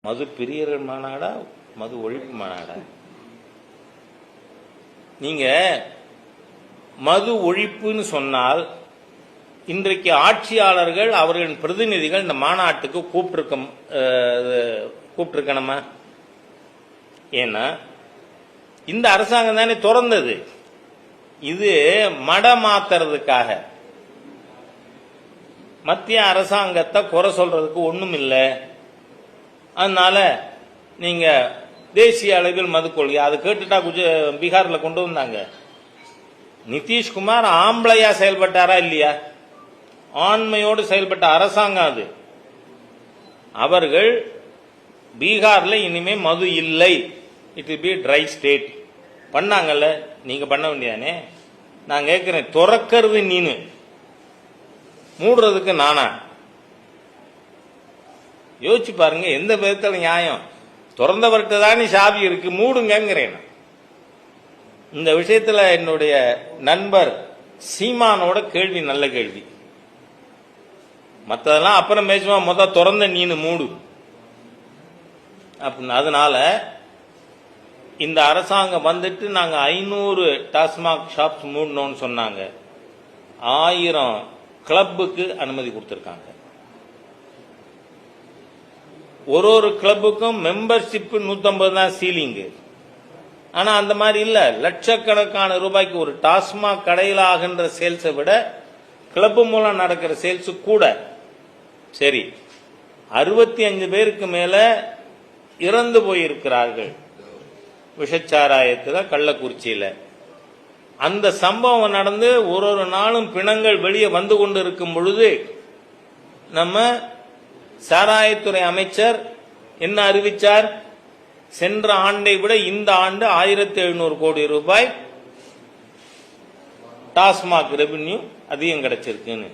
மது பிரியர்கள் மாநாடா மது ஒழிப்பு மாநாடா? நீங்க மது ஒழிப்புன்னு சொன்னால் இன்றைக்கு ஆட்சியாளர்கள் அவர்களின் பிரதிநிதிகள் இந்த மாநாட்டுக்கு கூப்பிட்டிருக்கணுமா? ஏன்னா இந்த அரசாங்கம் தானே திறந்தது. இது மட மாத்துறதுக்காக மத்திய அரசாங்கத்தை குறை சொல்றதுக்கு ஒண்ணும் இல்லை. அதனால நீங்க தேசிய அளவில் மது கொள்கை அதை கேட்டுட்டா பீகார்ல கொண்டு வந்தாங்க. நிதிஷ்குமார் ஆம்பளையா செயல்பட்டாரா இல்லையா? ஆண்மையோடு செயல்பட்ட அரசாங்கம் அது. அவர்கள் பீகார்ல இனிமே மது இல்லை, it will be dry state பண்ணாங்கல்ல. நீங்க பண்ண வேண்டியதானே? நான் கேட்கிறேன், துறக்கிறது நீனு, மூடுறதுக்கு நானா? யோசிச்சு பாருங்க, எந்த விதத்துல நியாயம்? திறந்தவர்கிட்ட தானே சாவி இருக்கு, மூடுங்கிறேன். இந்த விஷயத்துல என்னுடைய நண்பர் சீமானோட கேள்வி நல்ல கேள்வி. மற்றதெல்லாம் அப்புறம் பேசுவான், மொத்தம் திறந்த நீனு மூடு அப்படின்னு. அதனால இந்த அரசாங்கம் வந்துட்டு நாங்க 500 டாஸ்மாக் ஷாப்ஸ் மூடணும்னு சொன்னாங்க. 1000 கிளப்புக்கு அனுமதி கொடுத்திருக்காங்க. ஒரு கிளப்புக்கும் மெம்பர்ஷிப் 150 தான் சீலிங்கு. ஆனா அந்த மாதிரி இல்ல, லட்சக்கணக்கான ரூபாய்க்கு ஒரு டாஸ்மாக் கடையில் ஆகின்ற சேல்ஸை விட கிளப் மூலம் நடக்கிற சேல்ஸ் கூட. சரி, 65 பேருக்கு மேல இறந்து போயிருக்கிறார்கள் விஷச்சாராயத்தில் கள்ளக்குறிச்சியில. அந்த சம்பவம் நடந்து ஒரு நாளும் பிணங்கள் வெளியே வந்து கொண்டு இருக்கும் பொழுது நம்ம சாராயத்துறை அமைச்சர் என்ன அறிவிச்சார்? சென்ற ஆண்டை விட இந்த ஆண்டு 1700 கோடி ரூபாய் டாஸ்மாக் ரெவென்யூ அதிகம் கிடைச்சிருக்குன்னு.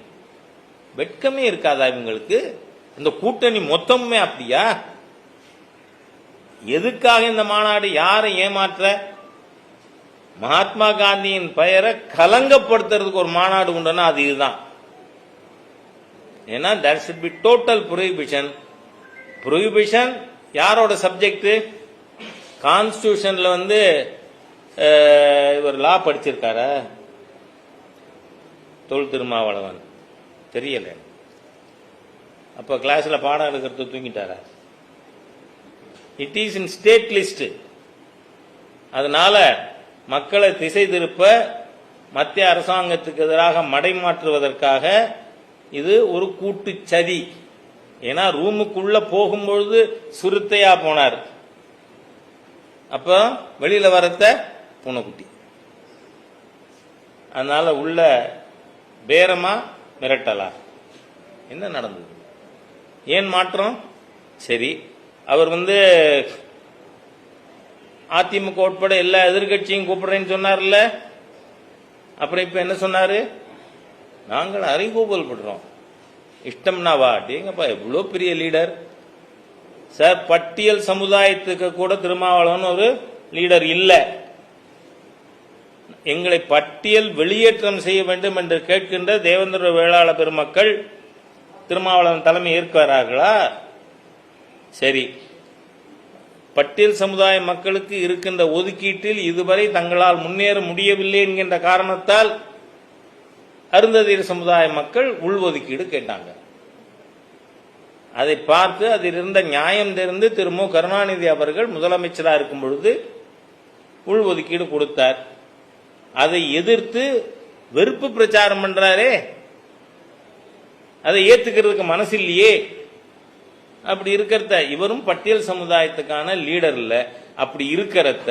வெட்கமே இருக்காதா இவங்களுக்கு? இந்த கூட்டணி மொத்தமே அப்படியா? எதுக்காக இந்த மாநாடு? யாரை ஏமாற்ற? மகாத்மா காந்தியின் பெயரை கலங்கப்படுத்துறதுக்கு ஒரு மாநாடு உண்டுன்னா அது இதுதான். ஏன்னா there should be total prohibition. prohibition யாரோட சப்ஜெக்ட்? கான்ஸ்டிடியூஷன்ல இவர் லா படிச்சிருக்காரா? தொல் திருமாவளவன் தெரியல. அப்ப கிளாஸ்ல பாடம் எடுக்கிறது தூங்கிட்டாரா? It is in state list. அதனால மக்களை திசை திருப்ப மத்திய அரசாங்கத்துக்கு எதிராக மடைமாற்றுவதற்காக இது ஒரு கூட்டு சதி. ஏன்னா ரூமுக்குள்ள போகும்பொழுது சுருத்தையா போனார், அப்ப வெளியில வரத்த பூனைக்குட்டி. அதனால உள்ள பேரமா மிரட்டலா? என்ன நடந்தது? ஏன் மாற்றம்? சரி, அவர் அதிமுக உட்பட எல்லா எதிர்கட்சியும் கூப்பிடுறேன்னு சொன்னார்ல. அப்புறம் இப்ப என்ன சொன்னாரு? நாங்கள் அறிகூவல் படுறோம், இஷ்டம்னா வா. டேங்கப்பா, எவ்வளவு பெரிய லீடர் சார். பட்டியல் சமுதாயத்துக்கு கூட திருமாவளவன் ஒரு லீடர் இல்ல. எங்களை பட்டியல் வெளியேற்றம் செய்ய வேண்டும் என்று கேட்கின்ற தேவேந்திர வேளாளர் பெருமக்கள் திருமாவளவன் தலைமை ஏற்கிறார்களா? சரி, பட்டியல் சமுதாய மக்களுக்கு இருக்கின்ற ஒதுக்கீட்டில் இதுவரை தங்களால் முன்னேற முடியவில்லை என்கின்ற காரணத்தால் அருந்ததியர் சமுதாய மக்கள் உள்ஒதுக்கீடு கேட்டாங்க. அதை பார்த்து அதில் இருந்த நியாயம் தெரிந்து திரு மு கருணாநிதி அவர்கள் முதலமைச்சராக இருக்கும் பொழுது உள்ஒதுக்கீடு கொடுத்தார். அதை எதிர்த்து வெறுப்பு பிரச்சாரம் பண்றாரே, அதை ஏத்துக்கிறதுக்கு மனசு இல்லையே. அப்படி இருக்கிறத இவரும் பட்டியல் சமுதாயத்துக்கான லீடர் இல்ல. அப்படி இருக்கிறத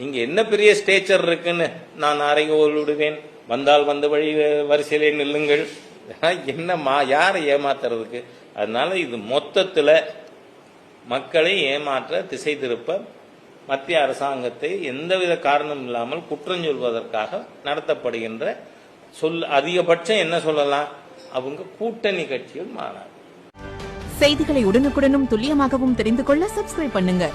இங்க என்ன பெரிய ஸ்டேச்சர் இருக்குன்னு நான் அறைகோல் விடுவேன், வந்தால் வந்த வழி வரிசையிலே நில்லுங்கள். என்னமா, யாரை ஏமாத்துறதுக்கு? அதனால இது மொத்தத்துல மக்களை ஏமாற்ற, திசை திருப்ப மத்திய அரசாங்கத்தை எந்தவித காரணம் இல்லாமல் குற்றம் சொல்வதற்காக நடத்தப்படுகின்ற அதிகபட்சம் என்ன சொல்லலாம், அவங்க கூட்டணி கட்சிகள் மாநாடு. செய்திகளை உடனுக்குடனும் துல்லியமாகவும் தெரிந்து கொள்ள சப்ஸ்கிரைப் பண்ணுங்க.